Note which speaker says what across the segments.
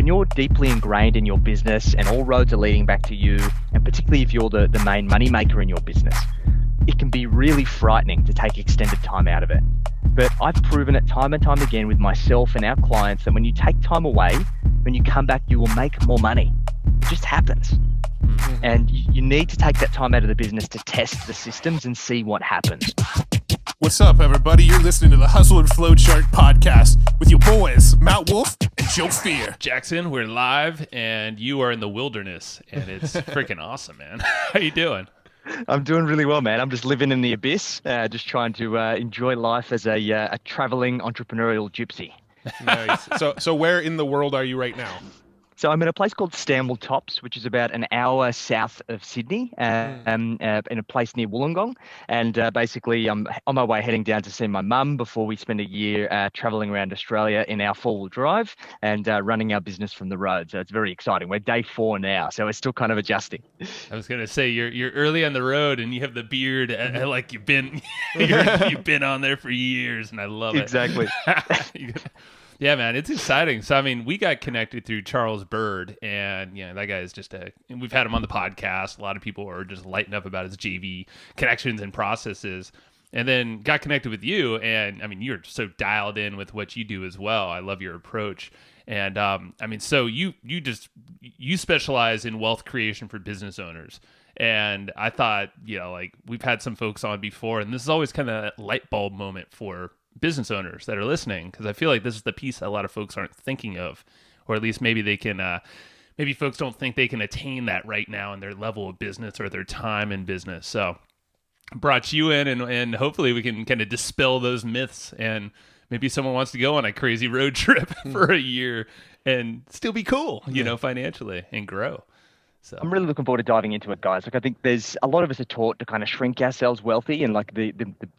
Speaker 1: when you're deeply ingrained in your business and all roads are leading back to you, and particularly if you're the main money maker in your business, it can be really frightening to take extended time out of it. But I've proven it time and time again with myself and our clients that when you take time away, when you come back, you will make more money. It just happens. And you need to take that time out of the business to test the systems and see what happens.
Speaker 2: What's up, everybody? You're listening to the Hustle and Flowchart podcast with your boys, Matt Wolf and Joe Fear.
Speaker 3: Jackson, we're live, and you are in the wilderness, and it's freaking awesome, man. How you doing?
Speaker 1: I'm doing really well, man. I'm just living in the abyss, just trying to enjoy life as a traveling entrepreneurial gypsy.
Speaker 2: Nice. So where in the world are you right now?
Speaker 1: So I'm in a place called Stanwell Tops, which is about an hour south of Sydney, in a place near Wollongong. And basically, I'm on my way heading down to see my mum before we spend a year traveling around Australia in our four-wheel drive and running our business from the road. So it's very exciting. We're day 4 now, so we're still kind of adjusting.
Speaker 3: I was gonna say you're early on the road, and you have the beard like you've been you've been on there for years, and I love it.
Speaker 1: Exactly.
Speaker 3: Yeah, man, it's exciting. So, I mean, we got connected through Charles Bird, and that guy is just and we've had him on the podcast. A lot of people are just lighting up about his JV connections and processes, and then got connected with you. And I mean, you're so dialed in with what you do as well. I love your approach. And I mean, so you specialize in wealth creation for business owners. And I thought, like we've had some folks on before, and this is always kind of a light bulb moment for business owners that are listening, because I feel like this is the piece that a lot of folks aren't thinking of, or at least maybe they can maybe folks don't think they can attain that right now in their level of business or their time in business. So brought you in, and hopefully we can kind of dispel those myths, and maybe someone wants to go on a crazy road trip for a year and still be cool, financially, and grow. So
Speaker 1: I'm really looking forward to diving into it, guys. Like, I think there's a lot of us are taught to kind of shrink ourselves wealthy, and like the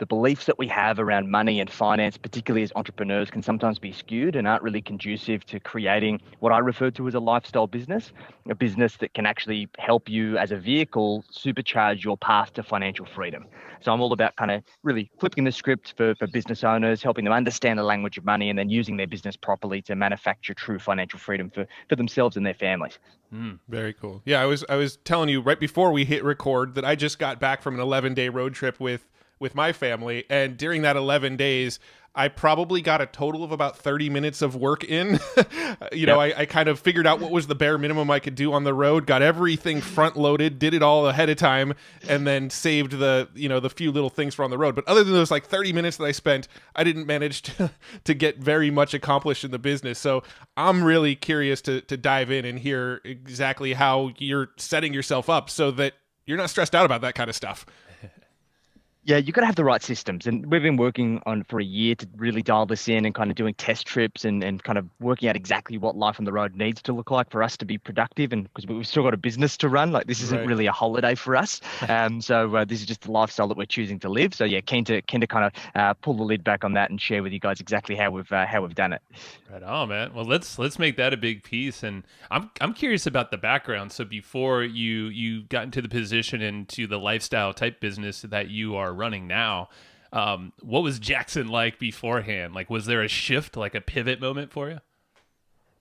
Speaker 1: beliefs that we have around money and finance, particularly as entrepreneurs, can sometimes be skewed and aren't really conducive to creating what I refer to as a lifestyle business, a business that can actually help you as a vehicle supercharge your path to financial freedom. So I'm all about kind of really flipping the script for business owners, helping them understand the language of money, and then using their business properly to manufacture true financial freedom for themselves and their families.
Speaker 2: Very cool. Yeah, I was telling you right before we hit record that I just got back from an 11-day road trip with my family, and during that 11 days, I probably got a total of about 30 minutes of work in. I kind of figured out what was the bare minimum I could do on the road, got everything front loaded, did it all ahead of time, and then saved the few little things for on the road. But other than those like 30 minutes that I spent, I didn't manage to get very much accomplished in the business. So I'm really curious to dive in and hear exactly how you're setting yourself up so that you're not stressed out about that kind of stuff.
Speaker 1: Yeah, you've got to have the right systems. And we've been working on for a year to really dial this in and kind of doing test trips and kind of working out exactly what life on the road needs to look like for us to be productive. And because we've still got a business to run, like this isn't really a holiday for us. So this is just the lifestyle that we're choosing to live. So yeah, keen to kind of pull the lid back on that and share with you guys exactly how we've done it.
Speaker 3: Right on, man. Well, let's make that a big piece. And I'm curious about the background. So before you got into the position into the lifestyle type business that you are running now, what was Jackson like beforehand? Like, was there a shift, like a pivot moment for you?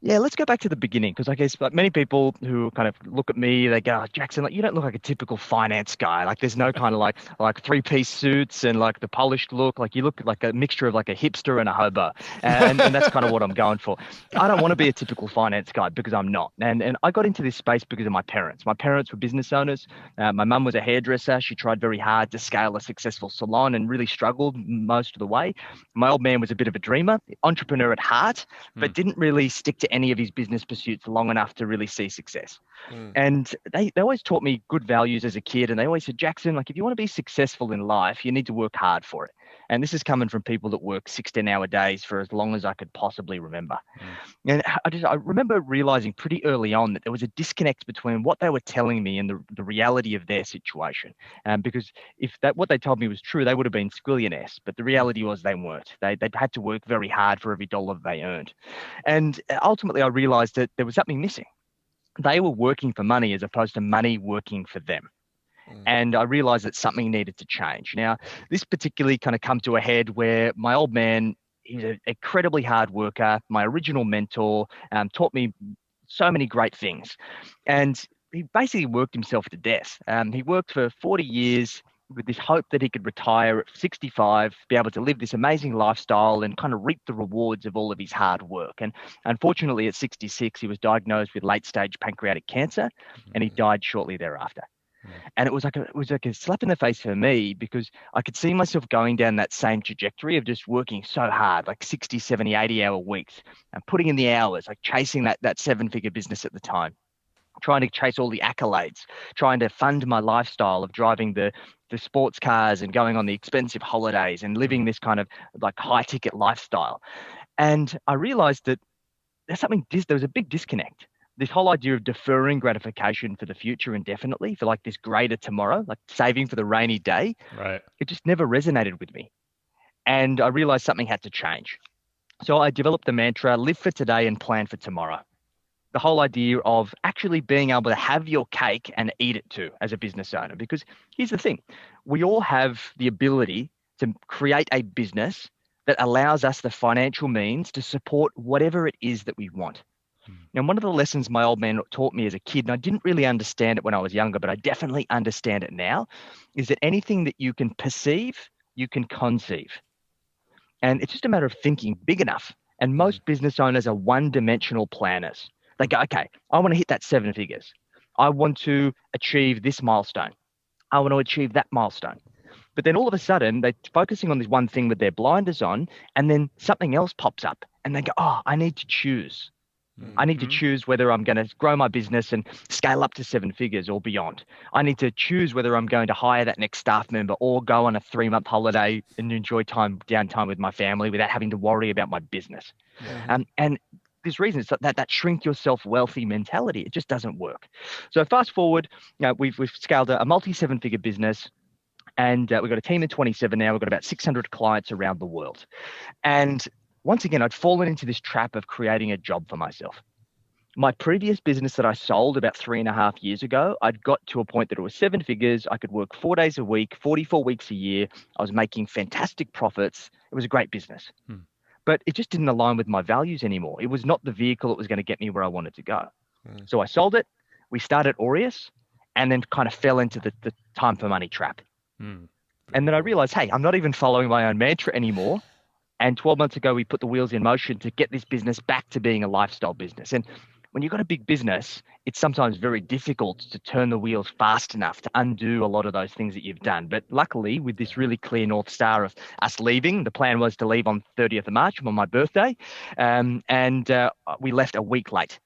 Speaker 1: Yeah, let's go back to the beginning, because I guess like many people who kind of look at me, they go, oh, Jackson, like you don't look like a typical finance guy. Like there's no kind of like 3-piece suits and like the polished look. Like you look like a mixture of like a hipster and a hobo. And that's kind of what I'm going for. I don't want to be a typical finance guy because I'm not. And I got into this space because of my parents. My parents were business owners. My mum was a hairdresser. She tried very hard to scale a successful salon and really struggled most of the way. My old man was a bit of a dreamer, entrepreneur at heart, but didn't really stick to any of his business pursuits long enough to really see success. And they always taught me good values as a kid. And they always said, Jackson, like if you want to be successful in life, you need to work hard for it. And this is coming from people that work 16-hour days for as long as I could possibly remember. And I remember realizing pretty early on that there was a disconnect between what they were telling me and the reality of their situation. Because if what they told me was true, they would have been squillionaires. But the reality was they weren't. They'd had to work very hard for every dollar they earned. And ultimately, I realized that there was something missing. They were working for money as opposed to money working for them. And I realized that something needed to change. Now, this particularly kind of come to a head where my old man, he's an incredibly hard worker. My original mentor taught me so many great things. And he basically worked himself to death. He worked for 40 years with this hope that he could retire at 65, be able to live this amazing lifestyle and kind of reap the rewards of all of his hard work. And unfortunately, at 66, he was diagnosed with late stage pancreatic cancer and he died shortly thereafter. And it was like a slap in the face for me because I could see myself going down that same trajectory of just working so hard, like 60, 70, 80-hour weeks and putting in the hours, like chasing that seven-figure business at the time, trying to chase all the accolades, trying to fund my lifestyle of driving the sports cars and going on the expensive holidays and living this kind of like high ticket lifestyle. And I realized that there was a big disconnect. This whole idea of deferring gratification for the future indefinitely, for like this greater tomorrow, like saving for the rainy day,
Speaker 3: Right.
Speaker 1: it just never resonated with me. And I realized something had to change. So I developed the mantra, live for today and plan for tomorrow. The whole idea of actually being able to have your cake and eat it too as a business owner. Because here's the thing, we all have the ability to create a business that allows us the financial means to support whatever it is that we want. Now, one of the lessons my old man taught me as a kid, and I didn't really understand it when I was younger, but I definitely understand it now, is that anything that you can perceive, you can conceive. And it's just a matter of thinking big enough. And most business owners are one-dimensional planners. They go, okay, I want to hit that seven figures. I want to achieve this milestone. I want to achieve that milestone. But then all of a sudden, they're focusing on this one thing with their blinders on, and then something else pops up. And they go, oh, I need to choose. I need to choose whether I'm going to grow my business and scale up to seven figures or beyond. I need to choose whether I'm going to hire that next staff member or go on a 3-month holiday and enjoy downtime with my family without having to worry about my business. And this reason is that shrink yourself wealthy mentality. It just doesn't work. So fast forward, we've scaled a multi-seven-figure business, and we've got a team of 27 now. We've got about 600 clients around the world. And once again, I'd fallen into this trap of creating a job for myself. My previous business that I sold about 3.5 years ago, I'd got to a point that it was seven figures. I could work 4 days a week, 44 weeks a year. I was making fantastic profits. It was a great business. But it just didn't align with my values anymore. It was not the vehicle that was going to get me where I wanted to go. So I sold it. We started Aureus and then kind of fell into the time for money trap. And then I realized, hey, I'm not even following my own mantra anymore. And 12 months ago, we put the wheels in motion to get this business back to being a lifestyle business. And when you've got a big business, it's sometimes very difficult to turn the wheels fast enough to undo a lot of those things that you've done. But luckily, with this really clear North Star of us leaving, the plan was to leave on 30th of March on my birthday. And we left a week late.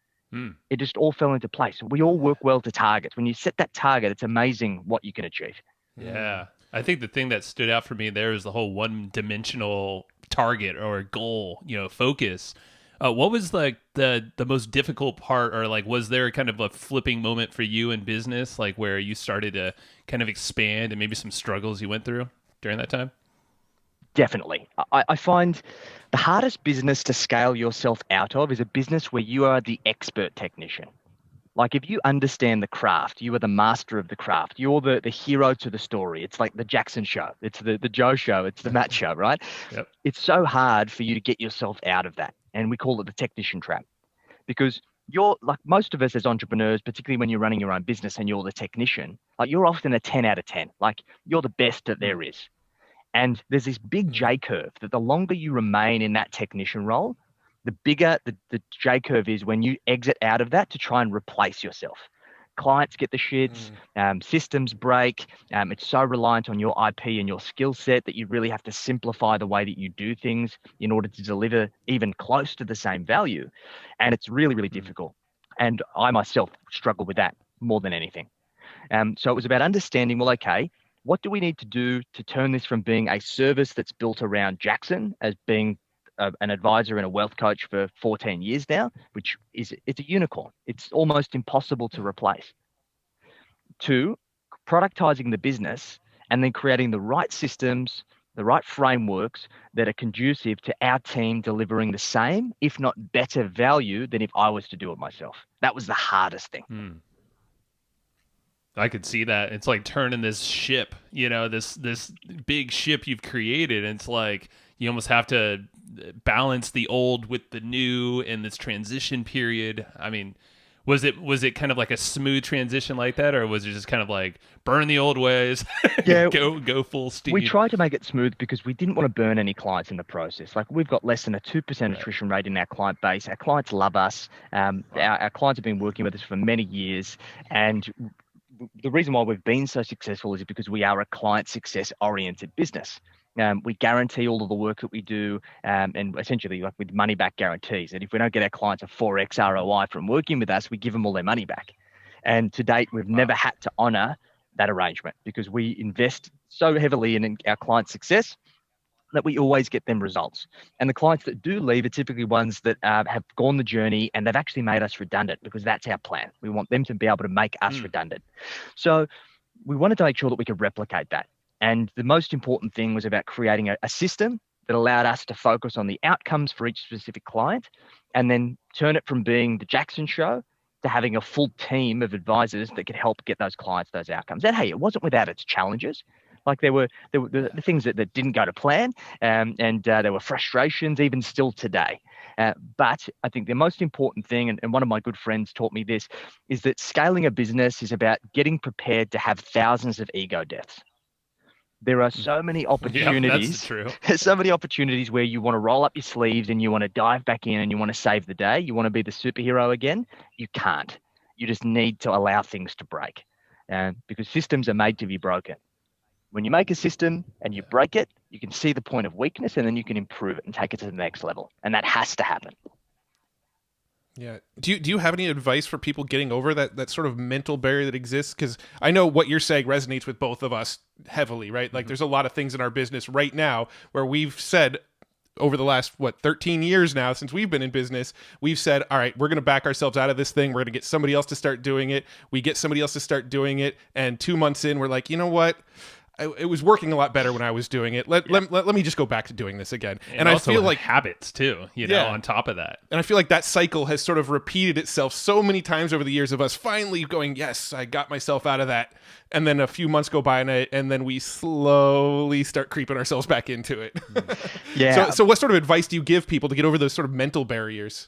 Speaker 1: It just all fell into place. We all work well to targets. When you set that target, it's amazing what you can achieve.
Speaker 3: Yeah. I think the thing that stood out for me there is the whole one-dimensional target or goal, focus. What was like the most difficult part, or like was there kind of a flipping moment for you in business, like where you started to kind of expand and maybe some struggles you went through during that time?
Speaker 1: Definitely. I find the hardest business to scale yourself out of is a business where you are the expert technician. Like if you understand the craft, you are the master of the craft. You're the hero to the story. It's like the Jackson show. It's the Joe show. It's the Matt show, right?
Speaker 3: Yep.
Speaker 1: It's so hard for you to get yourself out of that. And we call it the technician trap because you're like most of us as entrepreneurs, particularly when you're running your own business and you're the technician, like you're often a 10 out of 10. Like you're the best that there is. And there's this big J curve that the longer you remain in that technician role, the bigger the J curve is when you exit out of that to try and replace yourself. Clients get the shits, systems break. It's so reliant on your IP and your skill set that you really have to simplify the way that you do things in order to deliver even close to the same value. And it's really, really difficult. And I myself struggle with that more than anything. So it was about understanding, well, okay, what do we need to do to turn this from being a service that's built around Jackson as being an advisor and a wealth coach for 14 years now, it's a unicorn. It's almost impossible to replace. 2, productizing the business and then creating the right systems, the right frameworks that are conducive to our team delivering the same, if not better value than if I was to do it myself. That was the hardest thing.
Speaker 3: I could see that. It's like turning this ship, this big ship you've created. And it's like you almost have to balance the old with the new in this transition period? I mean, was it kind of like a smooth transition like that, or was it just kind of like burn the old ways,
Speaker 1: Yeah,
Speaker 3: go full
Speaker 1: we
Speaker 3: steam?
Speaker 1: tried to make it smooth because we didn't want to burn any clients in the process. Like we've got less than a 2%
Speaker 3: Right.
Speaker 1: attrition rate in our client base. Our clients love us. Our clients have been working with us for many years. And the reason why we've been so successful is because we are a client success oriented business. We guarantee all of the work that we do, and essentially like with money back guarantees. And if we don't get our clients a 4x ROI from working with us, we give them all their money back. And to date, we've never had to honor that arrangement because we invest so heavily in our client success that we always get them results. And the clients that do leave are typically ones that have gone the journey and they've actually made us redundant because that's our plan. We want them to be able to make us redundant. So we wanted to make sure that we could replicate that. And the most important thing was about creating a system that allowed us to focus on the outcomes for each specific client and then turn it from being the Jackson show to having a full team of advisors that could help get those clients those outcomes. And hey, it wasn't without its challenges. Like there were the things that didn't go to plan, and there were frustrations even still today. But I think the most important thing, and one of my good friends taught me this, is that scaling a business is about getting prepared to have thousands of ego deaths. There are so many opportunities.
Speaker 3: That's true.
Speaker 1: There's so many opportunities where you want to roll up your sleeves and you want to dive back in and you want to save the day. You want to be the superhero again. You can't. You just need to allow things to break, because systems are made to be broken. When you make a system and you break it, you can see the point of weakness and then you can improve it and take it to the next level. And that has to happen.
Speaker 2: Yeah. Do you have any advice for people getting over that sort of mental barrier that exists? Because I know what you're saying resonates with both of us heavily, right? Like there's a lot of things in our business right now where we've said over the last, 13 years now since we've been in business, we've said, all right, we're going to back ourselves out of this thing. We're going to get somebody else to start doing it. We get somebody else to start doing it. And 2 months in, we're like, you know what? It was working a lot better when I was doing it. Let me just go back to doing this again.
Speaker 3: And
Speaker 2: I
Speaker 3: also
Speaker 2: feel like
Speaker 3: habits too, on top of that.
Speaker 2: And I feel like that cycle has sort of repeated itself so many times over the years of us finally going, yes, I got myself out of that. And then a few months go by and then we slowly start creeping ourselves back into it.
Speaker 1: Yeah.
Speaker 2: So what sort of advice do you give people to get over those sort of mental barriers?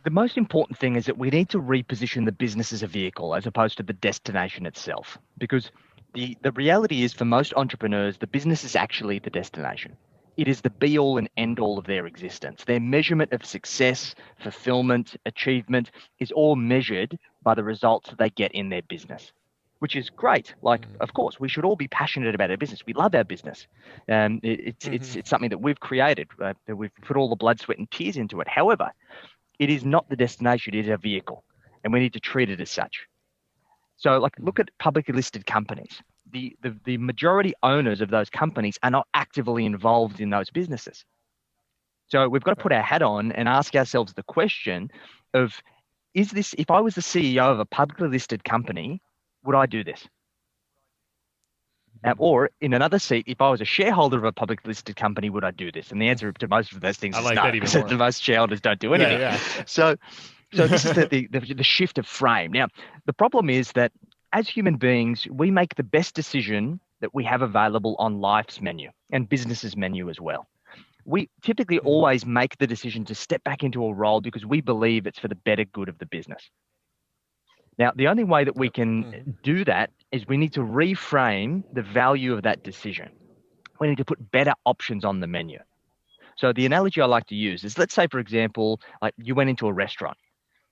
Speaker 1: The most important thing is that we need to reposition the business as a vehicle as opposed to the destination itself. Because the reality is for most entrepreneurs, the business is actually the destination. It is the be all and end all of their existence. Their measurement of success, fulfillment, achievement is all measured by the results that they get in their business, which is great. Like, of course, we should all be passionate about our business. We love our business. It's something that we've created, that we've put all the blood, sweat, and tears into it. However, it is not the destination. It is a vehicle, and we need to treat it as such. So like look at publicly listed companies. The majority owners of those companies are not actively involved in those businesses. So we've got to put our hat on and ask ourselves the question of, if I was the CEO of a publicly listed company, would I do this? Or in another seat, if I was a shareholder of a publicly listed company, would I do this? And the answer to most of those things is no, because the most shareholders don't do anything.
Speaker 2: Yeah.
Speaker 1: So this is the shift of frame. Now, the problem is that as human beings, we make the best decision that we have available on life's menu and business's menu as well. We typically always make the decision to step back into a role because we believe it's for the better good of the business. Now, the only way that we can do that is we need to reframe the value of that decision. We need to put better options on the menu. So the analogy I like to use is, let's say, for example, like you went into a restaurant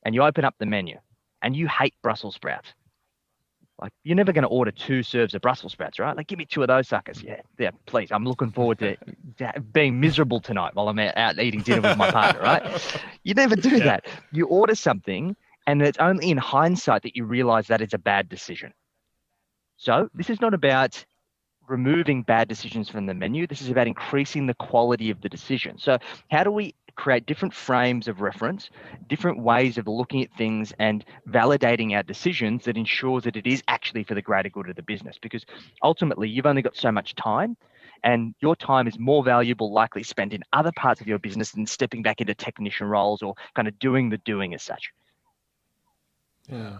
Speaker 1: and you open up the menu and you hate Brussels sprouts. Like, you're never going to order 2 serves of Brussels sprouts, right? Like, give me 2 of those suckers. Yeah, please. I'm looking forward to being miserable tonight while I'm out eating dinner with my partner, right? You never do that. You order something, and it's only in hindsight that you realize that it's a bad decision. So this is not about removing bad decisions from the menu. This is about increasing the quality of the decision. So how do we create different frames of reference, different ways of looking at things and validating our decisions that ensures that it is actually for the greater good of the business? Because ultimately, you've only got so much time, and your time is more valuable likely spent in other parts of your business than stepping back into technician roles or kind of doing the doing as such.
Speaker 2: Yeah.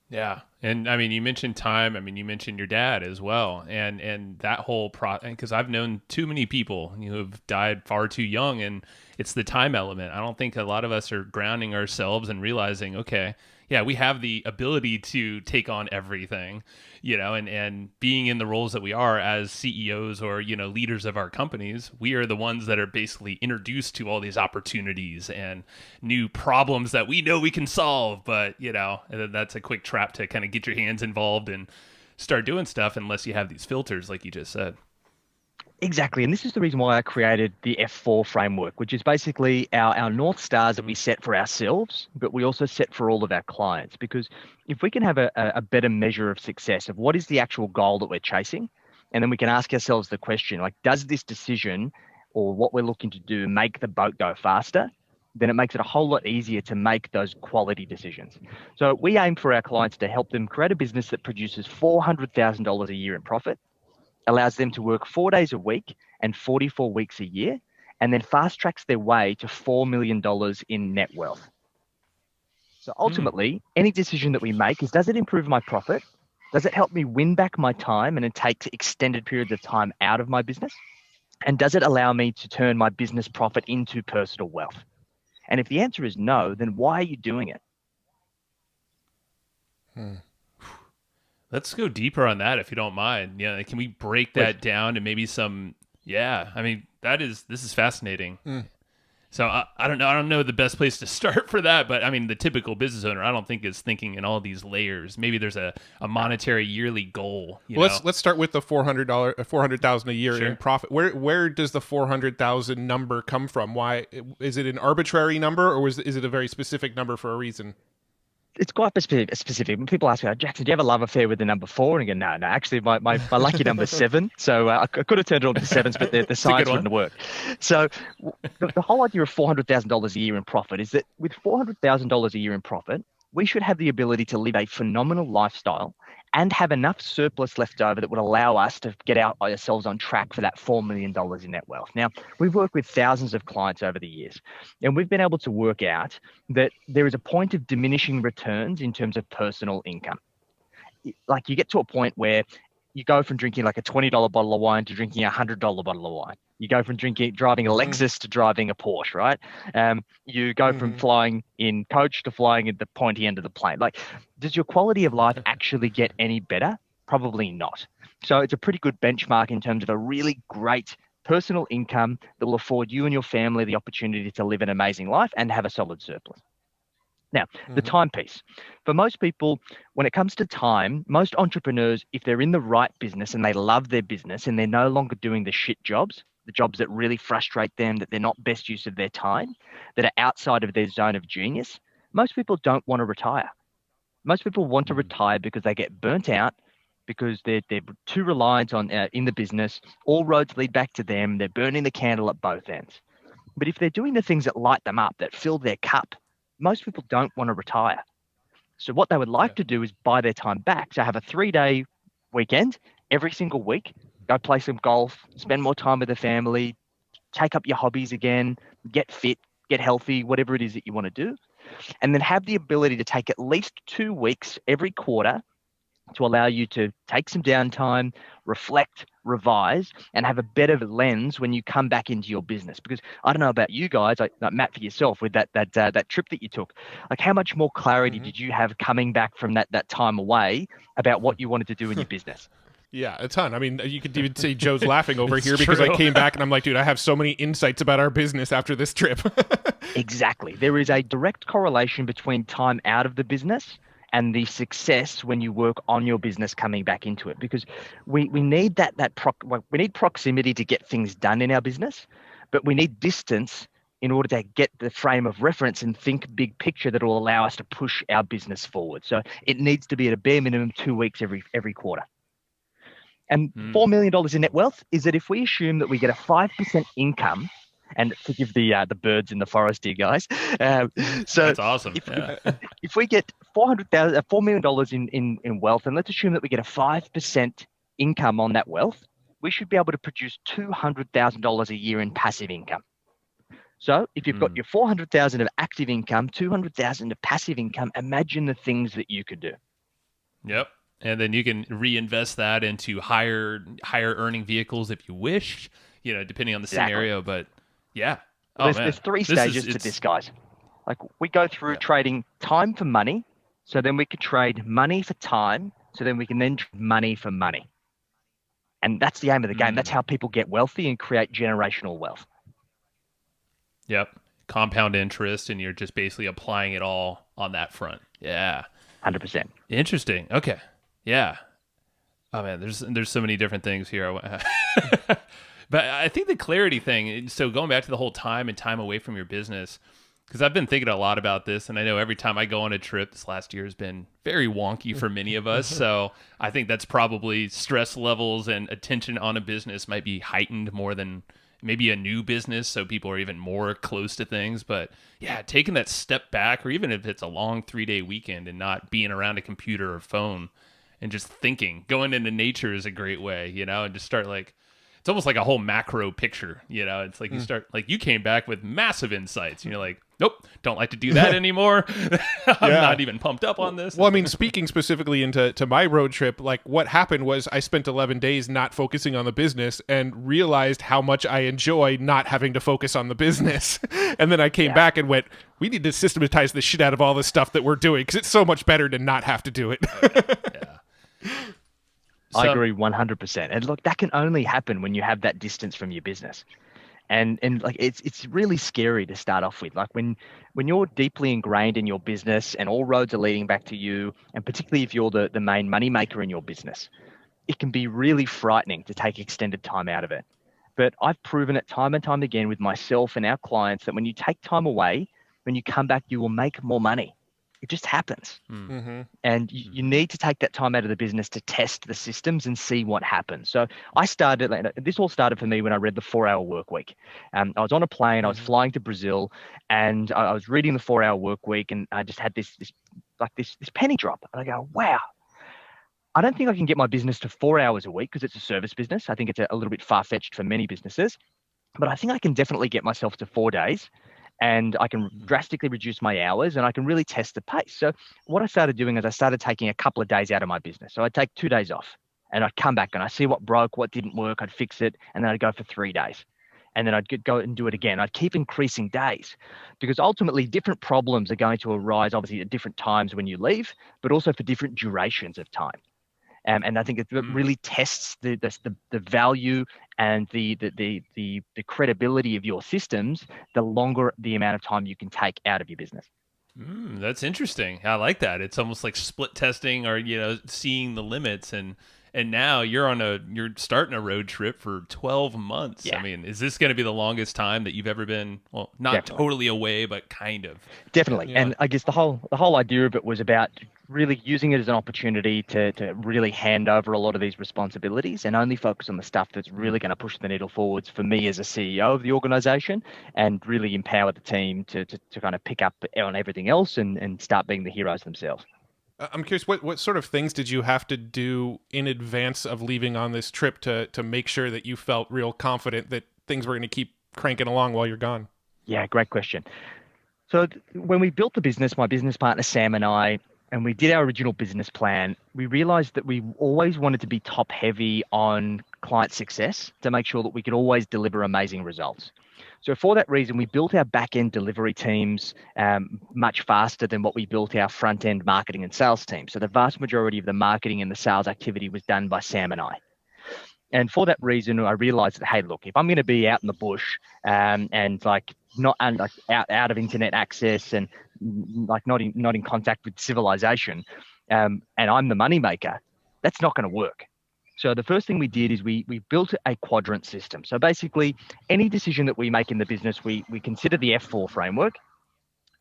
Speaker 3: Yeah. And I mean, you mentioned time. I mean, you mentioned your dad as well. And that whole because I've known too many people who have died far too young, and it's the time element. I don't think a lot of us are grounding ourselves and realizing, okay, yeah, we have the ability to take on everything, and being in the roles that we are as CEOs or, leaders of our companies, we are the ones that are basically introduced to all these opportunities and new problems that we know we can solve. But, that's a quick trap to kind of get your hands involved and start doing stuff unless you have these filters, like you just said.
Speaker 1: Exactly. And this is the reason why I created the F4 framework, which is basically our North Stars that we set for ourselves, but we also set for all of our clients. Because if we can have a better measure of success of what is the actual goal that we're chasing, and then we can ask ourselves the question, like, does this decision or what we're looking to do make the boat go faster? Then it makes it a whole lot easier to make those quality decisions. So we aim for our clients to help them create a business that produces $400,000 a year in profit, allows them to work 4 days a week and 44 weeks a year, and then fast tracks their way to $4 million in net wealth. So ultimately, any decision that we make is, does it improve my profit? Does it help me win back my time and it takes extended periods of time out of my business? And does it allow me to turn my business profit into personal wealth? And if the answer is no, then why are you doing it?
Speaker 3: Let's go deeper on that if you don't mind. Yeah, can we break that down to maybe some? Yeah, I mean this is fascinating. So I don't know the best place to start for that, but I mean the typical business owner I don't think is thinking in all these layers. Maybe there's a monetary yearly goal.
Speaker 2: Let's start with the $400,000 a year in profit. Where does the 400,000 number come from? Why is it an arbitrary number, or is it a very specific number for a reason?
Speaker 1: It's quite specific. When people ask me, Jackson, do you have a love affair with the number 4? And I go, no. Actually, my lucky number is 7. So I could have turned it on to 7s, but the science wouldn't work. So the whole idea of $400,000 a year in profit is that with $400,000 a year in profit, we should have the ability to live a phenomenal lifestyle and have enough surplus left over that would allow us to get ourselves on track for that $4 million in net wealth. Now, we've worked with thousands of clients over the years, and we've been able to work out that there is a point of diminishing returns in terms of personal income. Like, you get to a point where you go from drinking like a $20 bottle of wine to drinking a $100 bottle of wine. You go from driving a Lexus to driving a Porsche, right? You go from flying in coach to flying at the pointy end of the plane. Like, does your quality of life actually get any better? Probably not. So it's a pretty good benchmark in terms of a really great personal income that will afford you and your family the opportunity to live an amazing life and have a solid surplus. Now, the time piece. For most people, when it comes to time, most entrepreneurs, if they're in the right business and they love their business and they're no longer doing the shit jobs, the jobs that really frustrate them, that they're not best use of their time, that are outside of their zone of genius, most people don't want to retire. Most people want to retire because they get burnt out, because they're too reliant on in the business. All roads lead back to them. They're burning the candle at both ends. But if they're doing the things that light them up, that fill their cup, most people don't want to retire. So what they would like to do is buy their time back. So have a 3-day weekend every single week, go play some golf, spend more time with the family, take up your hobbies again, get fit, get healthy, whatever it is that you want to do. And then have the ability to take at least 2 weeks every quarter to allow you to take some downtime, reflect, revise, and have a better lens when you come back into your business. Because I don't know about you guys, Matt, for yourself with that trip that you took, like, how much more clarity did you have coming back from that time away about what you wanted to do in your business?
Speaker 2: Yeah, a ton. I mean, you could even say Joe's laughing over here because I came back and I'm like, dude, I have so many insights about our business after this trip.
Speaker 1: Exactly. There is a direct correlation between time out of the business and the success when you work on your business coming back into it, because we need we need proximity to get things done in our business, but we need distance in order to get the frame of reference and think big picture that will allow us to push our business forward. So it needs to be at a bare minimum 2 weeks every quarter. And $4 million in net wealth is that if we assume that we get a 5% income, and forgive the birds in the forest here, guys. So
Speaker 3: that's awesome.
Speaker 1: If we get $4 million in wealth, and let's assume that we get a 5% income on that wealth, we should be able to produce $200,000 a year in passive income. So if you've got your 400,000 of active income, 200,000 of passive income, imagine the things that you could do.
Speaker 3: Yep. And then you can reinvest that into higher earning vehicles if you wish, depending on the
Speaker 1: Exactly.
Speaker 3: scenario. But yeah.
Speaker 1: Well,
Speaker 3: Oh
Speaker 1: there's
Speaker 3: man.
Speaker 1: three
Speaker 3: This is
Speaker 1: stages to this,
Speaker 3: it's
Speaker 1: guys. Like we go through
Speaker 3: yeah.
Speaker 1: trading time for money, so then we could trade money for time, so then we can then trade money for money. And that's the aim of the game. That's
Speaker 3: Mm,
Speaker 1: how people get wealthy and create generational wealth.
Speaker 3: yep. Compound interest and you're just basically applying it all on that front. Yeah.
Speaker 1: 100%.
Speaker 3: Interesting. Okay. Yeah. Oh man, there's so many different things here. But I think the clarity thing, so going back to the whole time and time away from your business, because I've been thinking a lot about this, and I know every time I go on a trip, this last year has been very wonky for many of us. So I think that's probably stress levels and attention on a business might be heightened more than maybe a new business. So people are even more close to things. But yeah, taking that step back, or even if it's a long 3-day weekend and not being around a computer or phone and just thinking, going into nature is a great way, and just start like, it's almost like a whole macro picture, it's like you start like you came back with massive insights and you're like, nope, don't like to do that anymore. I'm not even pumped up on this.
Speaker 2: Well, I mean, speaking specifically into my road trip, like what happened was I spent 11 days not focusing on the business and realized how much I enjoy not having to focus on the business. And then I came back and went, we need to systematize the shit out of all this stuff that we're doing because it's so much better to not have to do it.
Speaker 3: Yeah.
Speaker 1: I agree 100%. And look, that can only happen when you have that distance from your business. And like it's really scary to start off with. Like when you're deeply ingrained in your business and all roads are leading back to you, and particularly if you're the main money maker in your business, it can be really frightening to take extended time out of it. But I've proven it time and time again with myself and our clients that when you take time away, when you come back, you will make more money. It just happens.
Speaker 2: Mm-hmm.
Speaker 1: And you need to take that time out of the business to test the systems and see what happens. So I started, this all started for me when I read the 4-Hour Work Week. I was on a plane, I was flying to Brazil, and I was reading the 4-Hour Work Week, and I just had this penny drop. And I go, wow, I don't think I can get my business to 4 hours a week because it's a service business. I think it's a little bit far-fetched for many businesses, but I think I can definitely get myself to 4 days. And I can drastically reduce my hours and I can really test the pace. So what I started doing is I started taking a couple of days out of my business. So I'd take 2 days off and I'd come back and I'd see what broke, what didn't work, I'd fix it, and then I'd go for 3 days. And then I'd go and do it again. I'd keep increasing days because ultimately different problems are going to arise obviously at different times when you leave, but also for different durations of time. And I think it really tests the value and the credibility of your systems, the longer the amount of time you can take out of your business.
Speaker 3: That's interesting. I like that. It's almost like split testing or, seeing the limits. And now you're starting a road trip for 12 months.
Speaker 1: Yeah.
Speaker 3: I mean, is this going to be the longest time that you've ever been, well, not
Speaker 1: Definitely.
Speaker 3: totally away, but kind of?
Speaker 1: Definitely.
Speaker 2: Yeah.
Speaker 1: And I guess the whole idea of it was about really using it as an opportunity to really hand over a lot of these responsibilities and only focus on the stuff that's really going to push the needle forwards for me as a CEO of the organization and really empower the team to kind of pick up on everything else and start being the heroes themselves.
Speaker 2: I'm curious, what sort of things did you have to do in advance of leaving on this trip to make sure that you felt real confident that things were going to keep cranking along while you're gone?
Speaker 1: Yeah, great question. So when we built the business, my business partner, Sam, and I, and we did our original business plan, we realized that we always wanted to be top heavy on client success to make sure that we could always deliver amazing results. So for that reason, we built our back-end delivery teams much faster than what we built our front-end marketing and sales team. So the vast majority of the marketing and the sales activity was done by Sam and I. And for that reason, I realized that, hey, look, if I'm going to be out in the bush and like not like out of internet access and like not in contact with civilization, and I'm the money maker, that's not going to work. So the first thing we did is we built a quadrant system. So basically, any decision that we make in the business, we consider the F4 framework.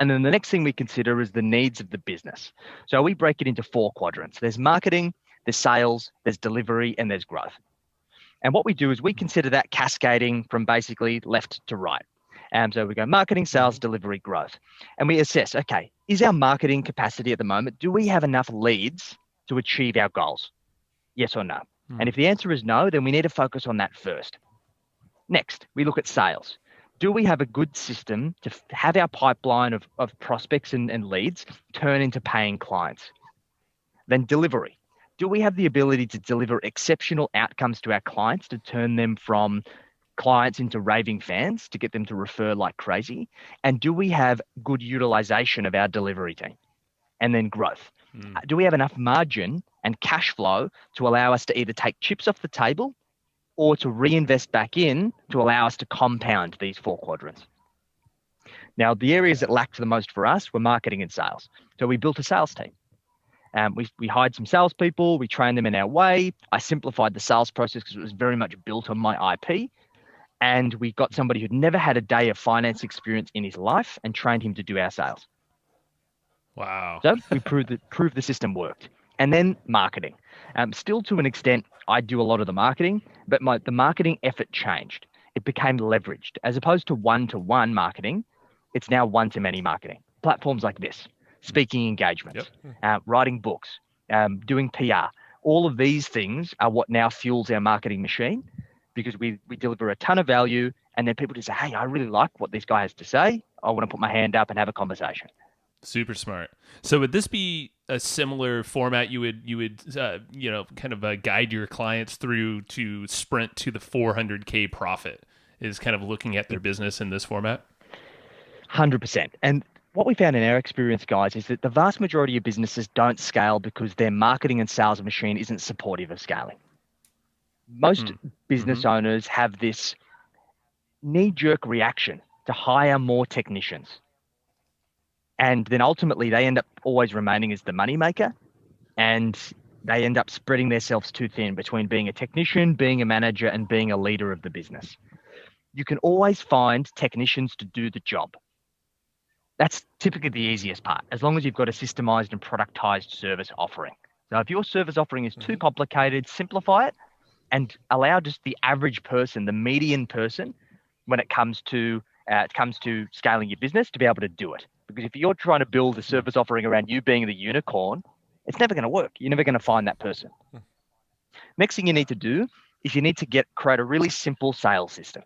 Speaker 1: And then the next thing we consider is the needs of the business. So we break it into 4 quadrants. There's marketing, there's sales, there's delivery, and there's growth. And what we do is we consider that cascading from basically left to right. So we go marketing, sales, delivery, growth. And we assess, okay, is our marketing capacity at the moment, do we have enough leads to achieve our goals? Yes or no? And if the answer is no, then we need to focus on that first. Next, we look at sales. Do we have a good system to have our pipeline of prospects and leads turn into paying clients? Then delivery. Do we have the ability to deliver exceptional outcomes to our clients to turn them from clients into raving fans, to get them to refer like crazy? And do we have good utilization of our delivery team? And then growth. Do we have enough margin and cash flow to allow us to either take chips off the table or to reinvest back in to allow us to compound these 4 quadrants? Now, the areas that lacked the most for us were marketing and sales. So we built a sales team. We hired some salespeople. We trained them in our way. I simplified the sales process because it was very much built on my IP. And we got somebody who'd never had a day of finance experience in his life and trained him to do our sales.
Speaker 3: Wow.
Speaker 1: So we proved the system worked. And then marketing. Still to an extent, I do a lot of the marketing, but the marketing effort changed. It became leveraged. As opposed to one-to-one marketing, it's now one-to-many marketing. Platforms like this, speaking engagements, writing books, doing PR. All of these things are what now fuels our marketing machine, because we deliver a ton of value, and then people just say, hey, I really like what this guy has to say. I want to put my hand up and have a conversation.
Speaker 3: Super smart. So would this be a similar format you would kind of guide your clients through to sprint to the 400K profit, is kind of looking at their business in this format?
Speaker 1: 100%. And what we found in our experience, guys, is that the vast majority of businesses don't scale because their marketing and sales machine isn't supportive of scaling. Most business owners have this knee-jerk reaction to hire more technicians. And then ultimately they end up always remaining as the moneymaker, and they end up spreading themselves too thin between being a technician, being a manager, and being a leader of the business. You can always find technicians to do the job. That's typically the easiest part, as long as you've got a systemized and productized service offering. So if your service offering is too complicated, simplify it and allow just the average person, the median person, when it comes to scaling your business, to be able to do it. Because if you're trying to build a service offering around you being the unicorn, it's never going to work. You're never going to find that person. Next thing you need to do is you need to create a really simple sales system.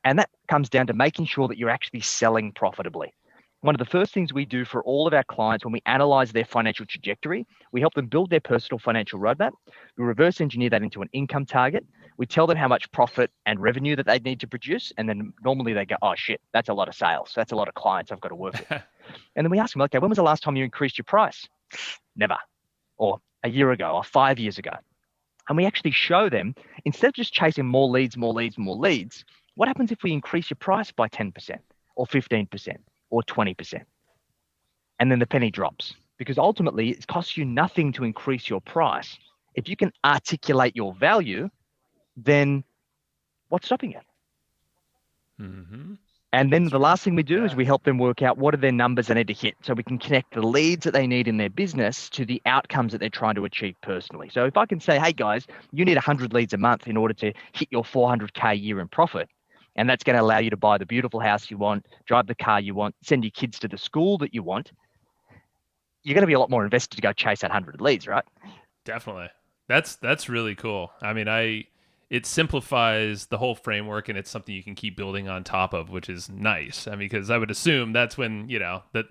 Speaker 1: And that comes down to making sure that you're actually selling profitably. One of the first things we do for all of our clients when we analyze their financial trajectory, we help them build their personal financial roadmap. We reverse engineer that into an income target. We tell them how much profit and revenue that they need to produce. And then normally they go, oh shit, that's a lot of sales. That's a lot of clients I've got to work with. And then we ask them, okay, when was the last time you increased your price? Never. Or a year ago, or 5 years ago. And we actually show them, instead of just chasing more leads, what happens if we increase your price by 10% or 15%? Or 20%. And then the penny drops, because ultimately it costs you nothing to increase your price. If you can articulate your value, then what's stopping it? And then the last thing we do is we help them work out what are their numbers they need to hit, so we can connect the leads that they need in their business to the outcomes that they're trying to achieve personally. So if I can say, hey guys, you need 100 leads a month in order to hit your 400K a year in profit, and that's going to allow you to buy the beautiful house you want, drive the car you want, send your kids to the school that you want, you're going to be a lot more invested to go chase that 100 leads, right?
Speaker 3: Definitely. That's really cool. I mean, it simplifies the whole framework, and it's something you can keep building on top of, which is nice. I mean, because I would assume that's when,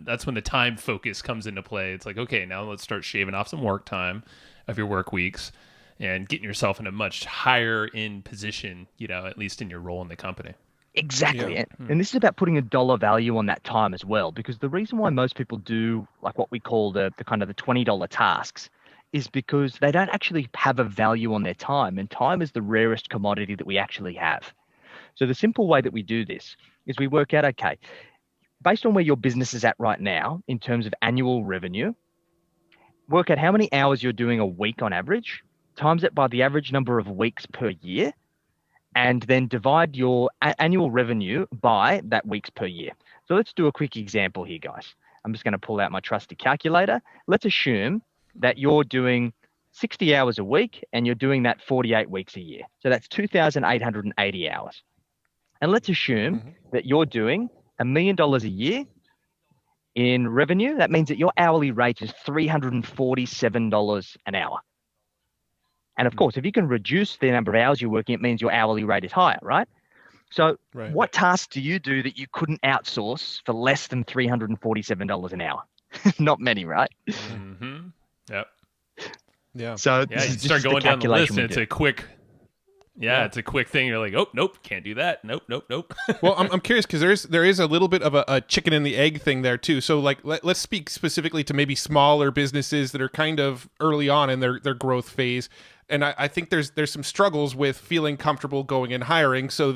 Speaker 3: that's when the time focus comes into play. It's like, okay, now let's start shaving off some work time of your work weeks and getting yourself in a much higher in position, at least in your role in the company.
Speaker 1: Exactly. Yeah. And this is about putting a dollar value on that time as well, because the reason why most people do like what we call the kind of the $20 tasks is because they don't actually have a value on their time, and time is the rarest commodity that we actually have. So the simple way that we do this is we work out, okay, based on where your business is at right now in terms of annual revenue, work out how many hours you're doing a week on average, times it by the average number of weeks per year, and then divide your annual revenue by that weeks per year. So let's do a quick example here, guys. I'm just going to pull out my trusty calculator. Let's assume that you're doing 60 hours a week and you're doing that 48 weeks a year. So that's 2,880 hours. And let's assume that you're doing $1 million a year in revenue. That means that your hourly rate is $347 an hour. And of course, if you can reduce the number of hours you're working, it means your hourly rate is higher, right? So what tasks do you do that you couldn't outsource for less than $347 an hour? Not many, right?
Speaker 3: Yep.
Speaker 2: Yeah.
Speaker 1: So
Speaker 3: Yeah, you
Speaker 1: this
Speaker 3: start
Speaker 1: is the
Speaker 3: going down the list,
Speaker 1: calculation we
Speaker 3: and it's
Speaker 1: do.
Speaker 3: a quick. Yeah, it's a quick thing. You're like, oh, nope, can't do that. Nope, nope, nope.
Speaker 2: Well, I'm curious because there is a little bit of a chicken and the egg thing there too. So like let's speak specifically to maybe smaller businesses that are kind of early on in their growth phase. And I think there's some struggles with feeling comfortable going and hiring, so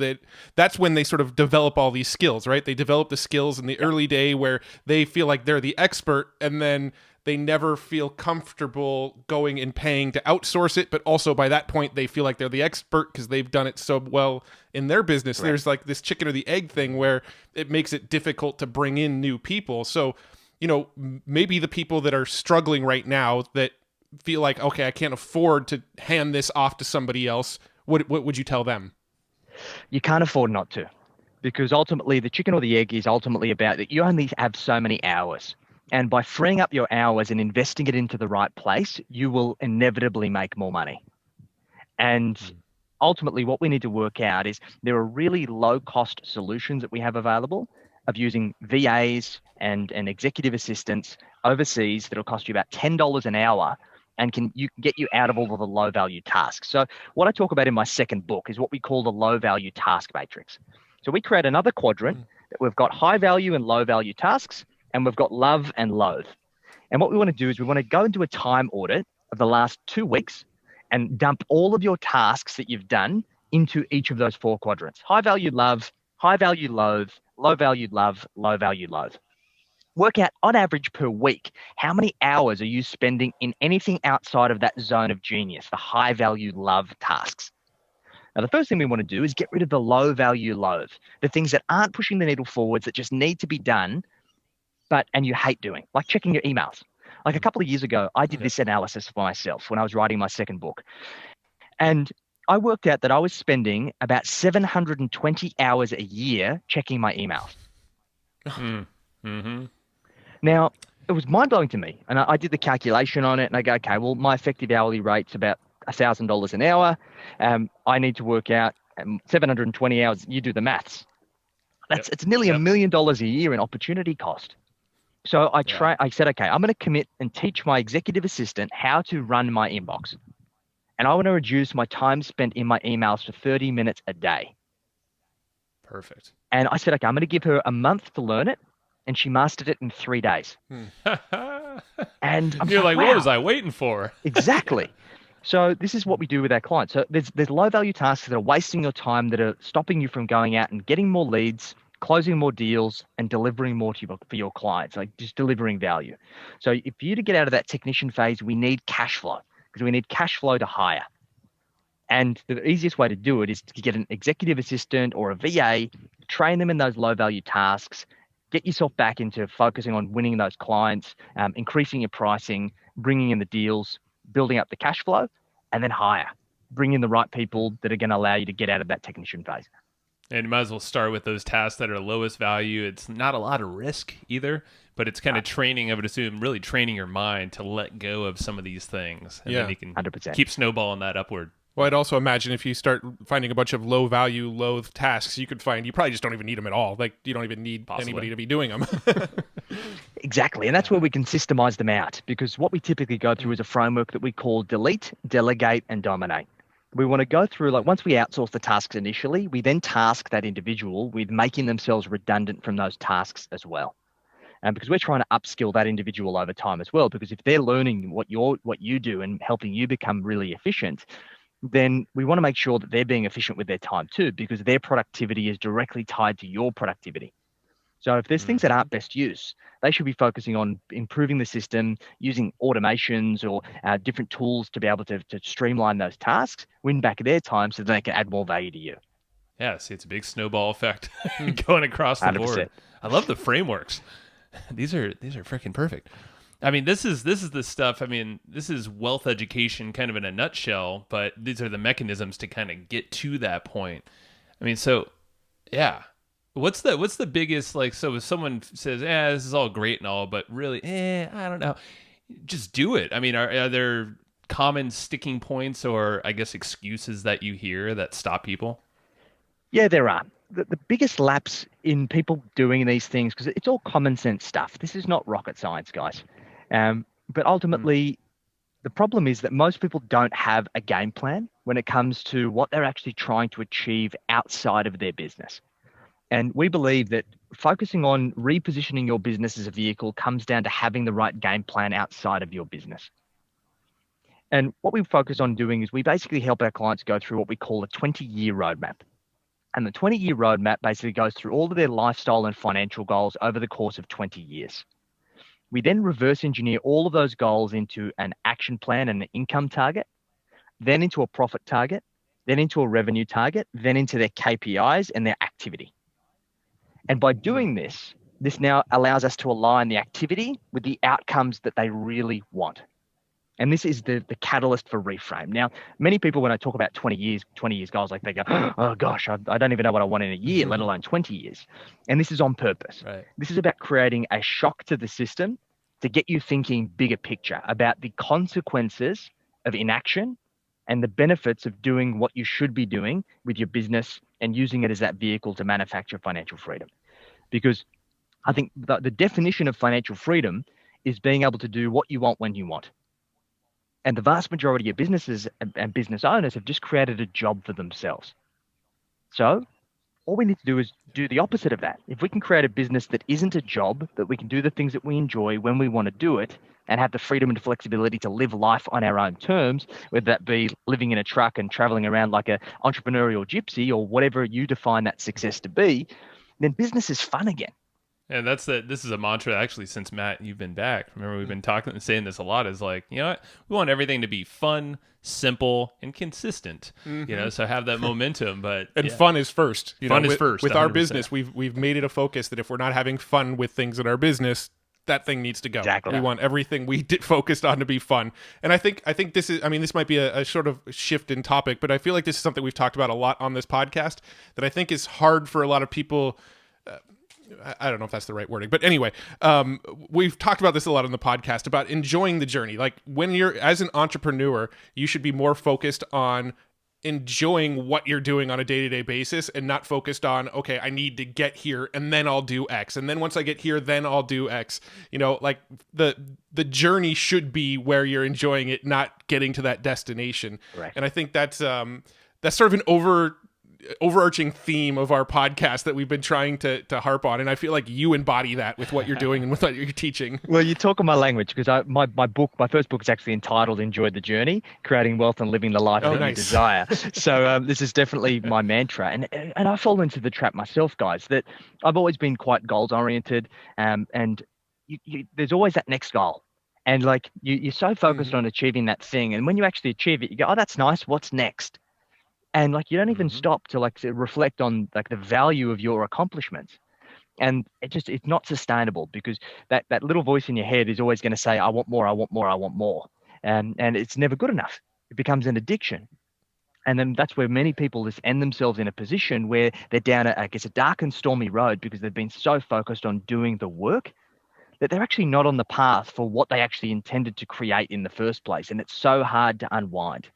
Speaker 2: that's when they sort of develop all these skills, right? They develop the skills in the early day where they feel like they're the expert, and then they never feel comfortable going and paying to outsource it. But also by that point, they feel like they're the expert because they've done it so well in their business. Right. There's like this chicken or the egg thing where it makes it difficult to bring in new people. So, maybe the people that are struggling right now that feel like, okay, I can't afford to hand this off to somebody else, what would you tell them?
Speaker 1: You can't afford not to, because ultimately the chicken or the egg is ultimately about that you only have so many hours. And by freeing up your hours and investing it into the right place, you will inevitably make more money. And ultimately what we need to work out is there are really low cost solutions that we have available of using VAs and executive assistants overseas that'll cost you about $10 an hour and can get you out of all of the low value tasks. So what I talk about in my second book is what we call the low value task matrix. So we create another quadrant that we've got high value and low value tasks, and we've got love and loathe. And what we want to do is we want to go into a time audit of the last 2 weeks and dump all of your tasks that you've done into each of those 4 quadrants. High value love, high value loathe, low value love, low value loathe. Work out on average per week, how many hours are you spending in anything outside of that zone of genius, the high value love tasks. Now, the first thing we want to do is get rid of the low value loathe, the things that aren't pushing the needle forwards that just need to be done, and you hate doing, like checking your emails. Like a couple of years ago, I did this analysis for myself when I was writing my second book. And I worked out that I was spending about 720 hours a year checking my emails.
Speaker 3: Mm-hmm.
Speaker 1: Now, it was mind-blowing to me. And I did the calculation on it, and I go, okay, well, my effective hourly rate's about $1,000 an hour. I need to work out 720 hours. You do the maths. It's nearly $1 million a year in opportunity cost. So I said, okay, I'm going to commit and teach my executive assistant how to run my inbox. And I want to reduce my time spent in my emails to 30 minutes a day.
Speaker 3: Perfect.
Speaker 1: And I said, okay, I'm going to give her a month to learn it. And she mastered it in 3 days. And
Speaker 3: you're like,
Speaker 1: wow.
Speaker 3: What was I waiting for?
Speaker 1: Exactly. So this is what we do with our clients. So there's low value tasks that are wasting your time, that are stopping you from going out and getting more leads, closing more deals, and delivering more for your clients, like just delivering value. So if you to get out of that technician phase, we need cash flow, because we need cash flow to hire. And the easiest way to do it is to get an executive assistant or a VA, train them in those low value tasks, get yourself back into focusing on winning those clients, increasing your pricing, bringing in the deals, building up the cash flow, and then hire. Bring in the right people that are going to allow you to get out of that technician phase.
Speaker 3: And you might as well start with those tasks that are lowest value. It's not a lot of risk either, but it's kind of training, I would assume, really training your mind to let go of some of these things. And then you can
Speaker 1: 100%.
Speaker 3: keep snowballing that upward.
Speaker 2: Well, I'd also imagine if you start finding a bunch of low value, loathe tasks, you probably just don't even need them at all. Like you don't even need anybody to be doing them.
Speaker 1: Exactly. And that's where we can systemize them out, because what we typically go through is a framework that we call delete, delegate, and dominate. We want to go through, like once we outsource the tasks initially, we then task that individual with making themselves redundant from those tasks as well. And because we're trying to upskill that individual over time as well, because if they're learning what you do and helping you become really efficient, then we want to make sure that they're being efficient with their time too, because their productivity is directly tied to your productivity. So if there's things that aren't best use, they should be focusing on improving the system, using automations or different tools to be able to streamline those tasks, win back their time so that they can add more value to you.
Speaker 3: Yeah, see, it's a big snowball effect going across the 100%. Board. I love the frameworks. These are freaking perfect. I mean, this is the stuff. I mean, this is wealth education kind of in a nutshell, but these are the mechanisms to kind of get to that point. I mean, so yeah. What's the biggest, like, so if someone says, this is all great and all, but really, I don't know, just do it. I mean, are there common sticking points or I guess excuses that you hear that stop people? Yeah, there are. The biggest lapse in people doing these things, because it's all common sense stuff. This is not rocket science, guys. But ultimately,
Speaker 1: The problem is that most people don't have a game plan when it comes to what they're actually trying to achieve outside of their business. And we believe that focusing on repositioning your business as a vehicle comes down to having the right game plan outside of your business. And what we focus on doing is we basically help our clients go through what we call a 20-year roadmap. And the 20-year roadmap basically goes through all of their lifestyle and financial goals over the course of 20 years. We then reverse engineer all of those goals into an action plan and an income target, then into a profit target, then into a revenue target, then into their KPIs and their activity. And by doing this, this now allows us to align the activity with the outcomes that they really want. And this is the catalyst for reframe. Now, many people, when I talk about 20 years goals, like they go, oh gosh, I don't even know what I want in a year, let alone 20 years. And this is on purpose.
Speaker 3: Right.
Speaker 1: This is about creating a shock to the system to get you thinking bigger picture about the consequences of inaction and the benefits of doing what you should be doing with your business and using it as that vehicle to manufacture financial freedom. Because I think the definition of financial freedom is being able to do what you want when you want. And the vast majority of businesses and business owners have just created a job for themselves. So all we need to do is do the opposite of that. If we can create a business that isn't a job, that we can do the things that we enjoy when we want to do it and have the freedom and flexibility to live life on our own terms, whether that be living in a truck and traveling around like an entrepreneurial gypsy or whatever you define that success to be, then business is fun again.
Speaker 3: And this is a mantra actually since Matt, you've been back. Remember, we've been talking and saying this a lot is like, you know what? We want everything to be fun, simple, and consistent. You know, so have that momentum. But
Speaker 2: fun is first.
Speaker 3: Fun is first.
Speaker 2: With our
Speaker 3: 100%.
Speaker 2: business, we've made it a focus that if we're not having fun with things in our business, that thing needs to go.
Speaker 1: Exactly.
Speaker 2: We want everything we focused on to be fun. And I think this is, I mean, this might be a sort of shift in topic, but I feel like this is something we've talked about a lot on this podcast that I think is hard for a lot of people. I don't know if that's the right wording, but anyway, we've talked about this a lot on the podcast about enjoying the journey. Like when you're as an entrepreneur, you should be more focused on enjoying what you're doing on a day-to-day basis and not focused on, okay, I need to get here and then I'll do X. And then once I get here, then I'll do X. You know, like the journey should be where you're enjoying it, not getting to that destination.
Speaker 1: Right.
Speaker 2: And I think that's sort of an overarching theme of our podcast that we've been trying to harp on, and I feel like you embody that with what you're doing and with what you're teaching.
Speaker 1: Well, you talk on my language because my first book is actually entitled "Enjoy the Journey: Creating Wealth and Living the Life That You Desire." So this is definitely my mantra, and I fall into the trap myself, guys. That I've always been quite goals oriented, and there's always that next goal, and like you're so focused on achieving that thing, and when you actually achieve it, you go, "Oh, that's nice. What's next?" And like you don't even stop to reflect on like the value of your accomplishments. And it's not sustainable because that little voice in your head is always going to say, I want more, I want more, I want more. And it's never good enough. It becomes an addiction. And then that's where many people just end themselves in a position where they're down a dark and stormy road because they've been so focused on doing the work that they're actually not on the path for what they actually intended to create in the first place. And it's so hard to unwind.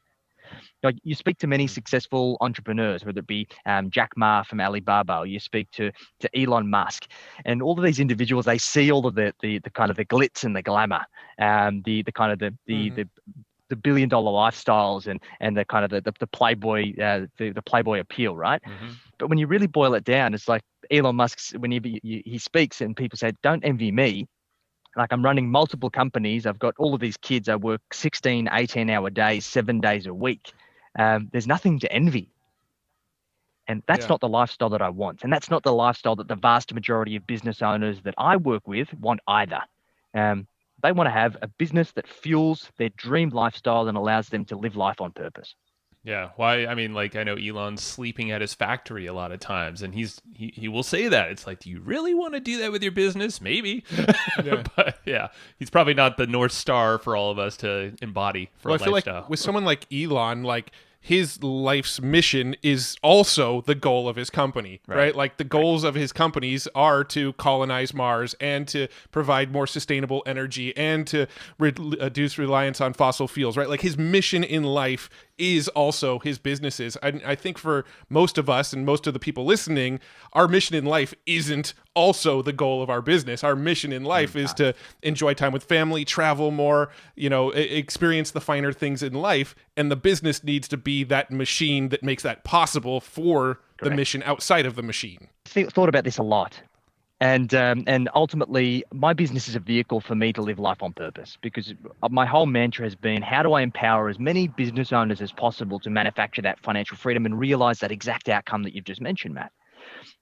Speaker 1: Like you speak to many successful entrepreneurs, whether it be Jack Ma from Alibaba, or you speak to Elon Musk, and all of these individuals, they see all of the kind of the glitz and the glamour, the billion-dollar lifestyles and the kind of the Playboy the Playboy appeal, right? But when you really boil it down, it's like Elon Musk, whenever he speaks and people say, "Don't envy me." Like I'm running multiple companies. I've got all of these kids. I work 16, 18-hour days, 7 days a week. There's nothing to envy. And that's not the lifestyle that I want. And that's not the lifestyle that the vast majority of business owners that I work with want either. They want to have a business that fuels their dream lifestyle and allows them to live life on purpose.
Speaker 3: Yeah. Why? I mean, like I know Elon's sleeping at his factory a lot of times, and he will say that. It's like, do you really want to do that with your business? Maybe. But yeah, he's probably not the North Star for all of us to embody for a lifestyle.
Speaker 2: I feel like with someone like Elon, like his life's mission is also the goal of his company, right? Like the goals of his companies are to colonize Mars and to provide more sustainable energy and to reduce reliance on fossil fuels, right? Like his mission in life is also his businesses. I think for most of us and most of the people listening, our mission in life isn't also the goal of our business. Our mission in life is to enjoy time with family, travel more, experience the finer things in life. And the business needs to be that machine that makes that possible for the mission outside of the machine.
Speaker 1: Thought about this a lot. And ultimately, my business is a vehicle for me to live life on purpose, because my whole mantra has been, how do I empower as many business owners as possible to manufacture that financial freedom and realize that exact outcome that you've just mentioned, Matt?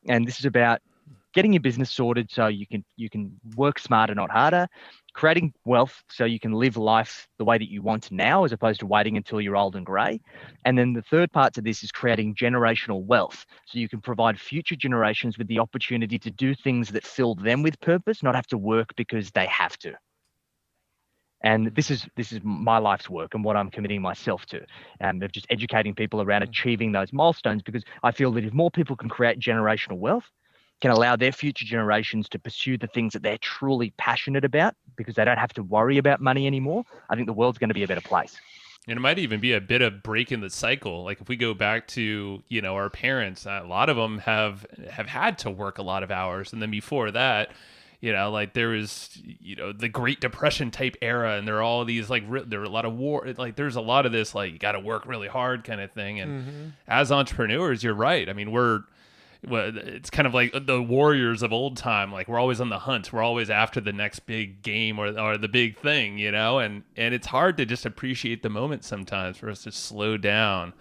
Speaker 1: And this is about getting your business sorted so you can work smarter, not harder, creating wealth so you can live life the way that you want now, as opposed to waiting until you're old and grey. And then the third part to this is creating generational wealth so you can provide future generations with the opportunity to do things that fill them with purpose, not have to work because they have to. And this is my life's work and what I'm committing myself to, of just educating people around achieving those milestones, because I feel that if more people can create generational wealth, can allow their future generations to pursue the things that they're truly passionate about because they don't have to worry about money anymore, I think the world's going to be a better place.
Speaker 3: And it might even be a bit of break in the cycle. Like if we go back to, our parents, a lot of them have had to work a lot of hours. And then before that, like there was, the Great Depression type era, and there are all these there were a lot of war, there's a lot of this, you got to work really hard kind of thing. And as entrepreneurs, you're right. I mean, it's kind of like the warriors of old time. Like we're always on the hunt. We're always after the next big game or the big thing, and it's hard to just appreciate the moment sometimes, for us to slow down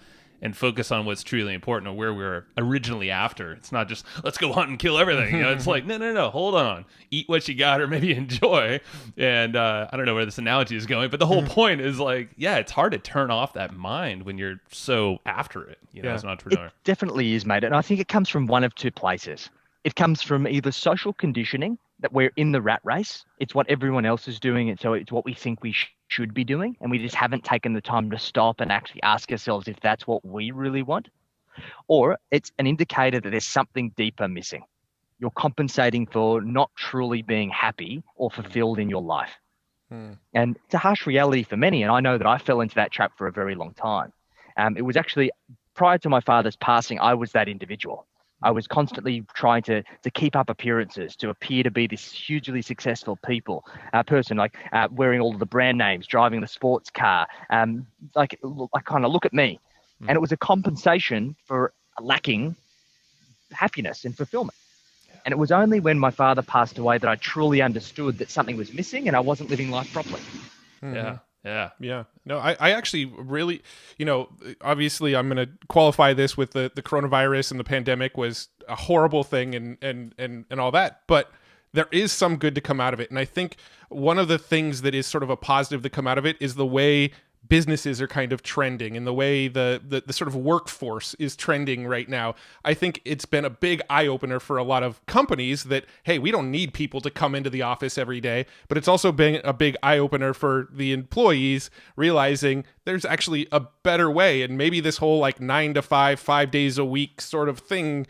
Speaker 3: and focus on what's truly important or where we're originally after. It's not just, let's go hunt and kill everything. It's like, no, hold on. Eat what you got, or maybe enjoy. And I don't know where this analogy is going, but the whole point is it's hard to turn off that mind when you're so after it, as an entrepreneur.
Speaker 1: It definitely is, mate. And I think it comes from one of two places. It comes from either social conditioning, that we're in the rat race. It's what everyone else is doing. And so it's what we think we should be doing. And we just haven't taken the time to stop and actually ask ourselves if that's what we really want. Or it's an indicator that there's something deeper missing. You're compensating for not truly being happy or fulfilled in your life. And it's a harsh reality for many. And I know that I fell into that trap for a very long time. It was actually prior to my father's passing, I was that individual. I was constantly trying to keep up appearances, to appear to be this hugely successful person, wearing all of the brand names, driving the sports car, kind of look at me. And it was a compensation for lacking happiness and fulfillment. And it was only when my father passed away that I truly understood that something was missing and I wasn't living life properly.
Speaker 2: Yeah. No, I actually really, obviously I'm going to qualify this with the coronavirus, and the pandemic was a horrible thing and all that, but there is some good to come out of it. And I think one of the things that is sort of a positive to come out of it is the way businesses are kind of trending, and the way the sort of workforce is trending right now. I think it's been a big eye-opener for a lot of companies that, hey, we don't need people to come into the office every day, but it's also been a big eye-opener for the employees realizing there's actually a better way, and maybe this whole 9 to 5, 5 days a week sort of thing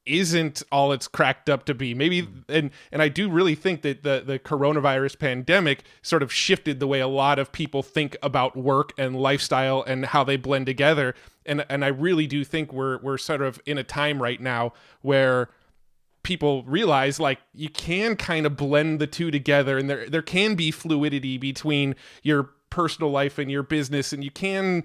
Speaker 2: isn't all it's cracked up to be. Maybe, and I do really think that the coronavirus pandemic sort of shifted the way a lot of people think about work and lifestyle and how they blend together. And I really do think we're sort of in a time right now where people realize you can kind of blend the two together, and there can be fluidity between your personal life and your business, and you can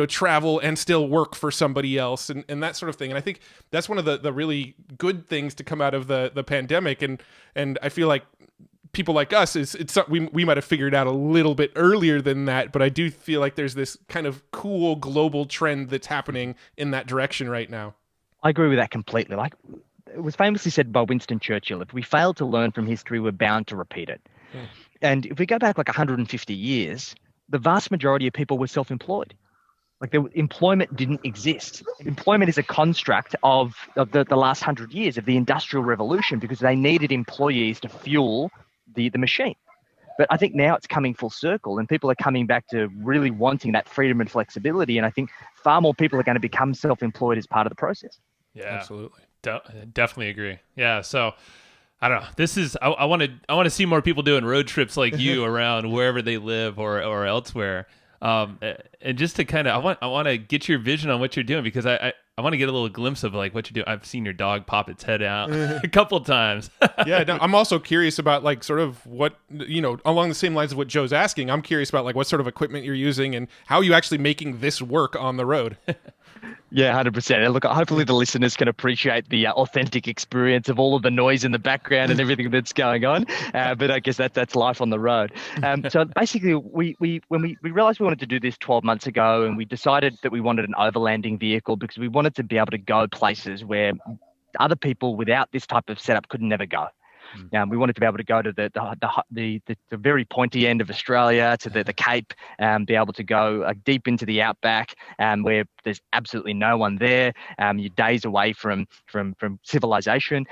Speaker 2: travel and still work for somebody else, and that sort of thing. And I think that's one of the really good things to come out of the pandemic, and I feel like people like us, it's something we might have figured out a little bit earlier than that, but I do feel like there's this kind of cool global trend that's happening in that direction right now.
Speaker 1: I agree with that completely. It was famously said by Winston Churchill, if we fail to learn from history, we're bound to repeat it. And if we go back 150 years, the vast majority of people were self-employed. Employment didn't exist. Employment is a construct of the last 100 years of the Industrial Revolution, because they needed employees to fuel the machine. But I think now it's coming full circle, and people are coming back to really wanting that freedom and flexibility. And I think far more people are going to become self-employed as part of the process.
Speaker 3: Yeah,
Speaker 2: absolutely.
Speaker 3: Definitely agree. Yeah. So I don't know. This is, I want to see more people doing road trips like you around wherever they live or elsewhere. And just to kind of, I want to get your vision on what you're doing, because I want to get a little glimpse of like what you do. I've seen your dog pop its head out a couple times.
Speaker 2: Yeah, no, I'm also curious about like sort of what, along the same lines of what Joe's asking. I'm curious about like what sort of equipment you're using and how are you actually making this work on the road.
Speaker 1: Yeah, 100%. And look, hopefully the listeners can appreciate the authentic experience of all of the noise in the background and everything that's going on. But I guess that's life on the road. So basically, when we realized we wanted to do this 12 months ago, and we decided that we wanted an overlanding vehicle because we wanted to be able to go places where other people without this type of setup could never go. We wanted to be able to go to the very pointy end of Australia, to the Cape, be able to go deep into the outback, where there's absolutely no one there. You're days away from civilization,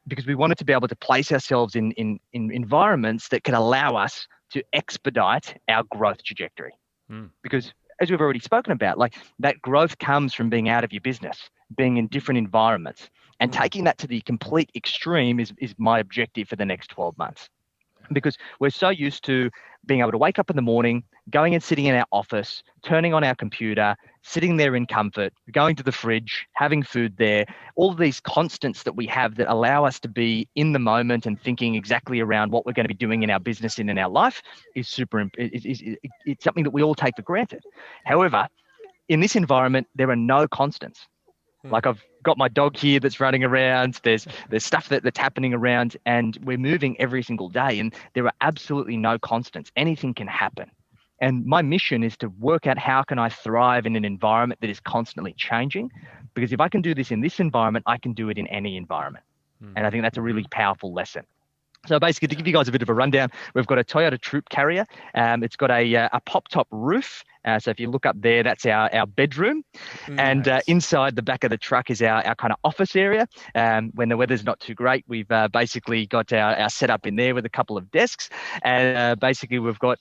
Speaker 1: because we wanted to be able to place ourselves in environments that could allow us to expedite our growth trajectory. Because as we've already spoken about, like that growth comes from being out of your business, being in different environments. And taking that to the complete extreme is my objective for the next 12 months. Because we're so used to being able to wake up in the morning, going and sitting in our office, turning on our computer, sitting there in comfort, going to the fridge, having food there, all of these constants that we have that allow us to be in the moment and thinking exactly around what we're going to be doing in our business and in our life is it's something that we all take for granted. However, in this environment, there are no constants. Like I've got my dog here that's running around. There's stuff that's happening around, and we're moving every single day, and there are absolutely no constants. Anything can happen. And my mission is to work out how can I thrive in an environment that is constantly changing, because if I can do this in this environment, I can do it in any environment. And I think that's a really powerful lesson. So basically, to give you guys a bit of a rundown, we've got a Toyota Troop Carrier. It's got a pop-top roof. So if you look up there, that's our bedroom. Nice. And inside the back of the truck is our kind of office area. When the weather's not too great, we've basically got our setup in there with a couple of desks. And basically, we've got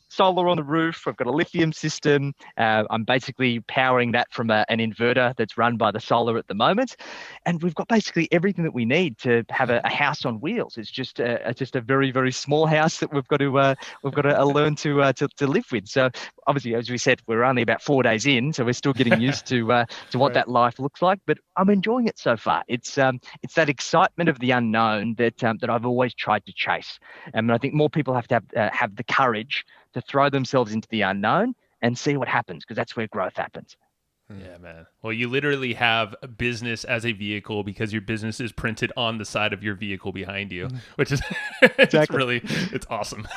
Speaker 1: solar on the roof. We've got a lithium system. I'm basically powering that from an inverter that's run by the solar at the moment. And we've got basically everything that we need to have a house on wheels. It's just a very, very small house that we've got to learn to live with. So obviously, as we said, we're only about 4 days in, so we're still getting used to what that life looks like. But I'm enjoying it so far. It's that excitement of the unknown that I've always tried to chase. And I think more people have to have the courage to throw themselves into the unknown and see what happens, because that's where growth happens.
Speaker 3: Yeah, man. Well, you literally have a business as a vehicle because your business is printed on the side of your vehicle behind you, which is it's awesome.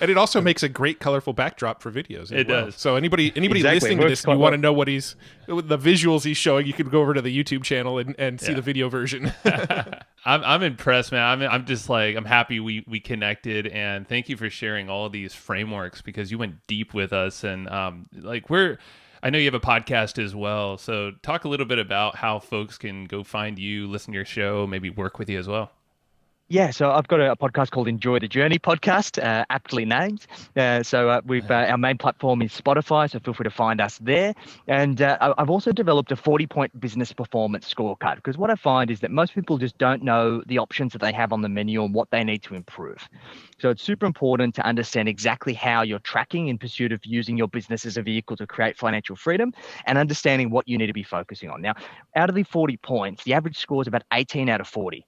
Speaker 2: And it also makes a great colorful backdrop for videos.
Speaker 3: It does.
Speaker 2: So anybody listening to this, and you want to know what the visuals he's showing, you can go over to the YouTube channel and see the video version.
Speaker 3: I'm impressed, man. I'm just like, I'm happy we connected, and thank you for sharing all of these frameworks, because you went deep with us, and I know you have a podcast as well. So talk a little bit about how folks can go find you, listen to your show, maybe work with you as well.
Speaker 1: Yeah, so I've got a podcast called Enjoy the Journey podcast, aptly named. Our main platform is Spotify, so feel free to find us there. And I've also developed a 40-point business performance scorecard, because what I find is that most people just don't know the options that they have on the menu and what they need to improve. So it's super important to understand exactly how you're tracking in pursuit of using your business as a vehicle to create financial freedom, and understanding what you need to be focusing on. Now, out of the 40 points, the average score is about 18 out of 40.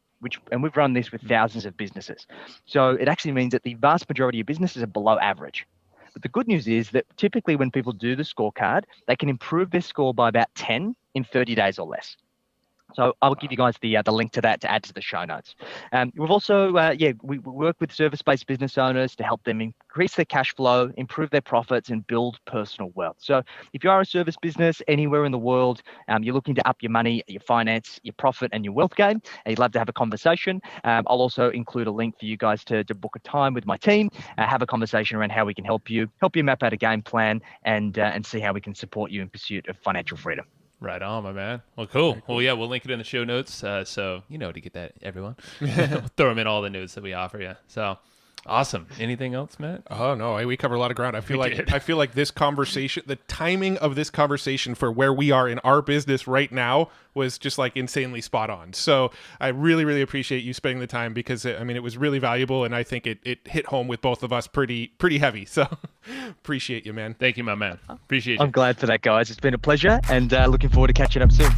Speaker 1: And we've run this with thousands of businesses. So it actually means that the vast majority of businesses are below average. But the good news is that typically when people do the scorecard, they can improve their score by about 10 in 30 days or less. So I'll give you guys the link to that to add to the show notes. We've also, we work with service-based business owners to help them increase their cash flow, improve their profits, and build personal wealth. So if you are a service business anywhere in the world, you're looking to up your money, your finance, your profit, and your wealth game, and you'd love to have a conversation, I'll also include a link for you guys to book a time with my team, have a conversation around how we can help you map out a game plan, and see how we can support you in pursuit of financial freedom.
Speaker 3: Right on, my man. Well, cool. Well, yeah, we'll link it in the show notes. So you know to get that, everyone. We'll throw them in all the notes that we offer you. So awesome. Anything else, Matt?
Speaker 2: Oh no, we cover a lot of ground. I feel like this conversation, the timing of this conversation for where we are in our business right now was just like insanely spot on. So I really, really appreciate you spending the time, because it was really valuable, and I think it hit home with both of us pretty heavy. So Appreciate you, man.
Speaker 3: Thank you, my man. Appreciate you.
Speaker 1: I'm glad for that, guys. It's been a pleasure, and looking forward to catching up soon.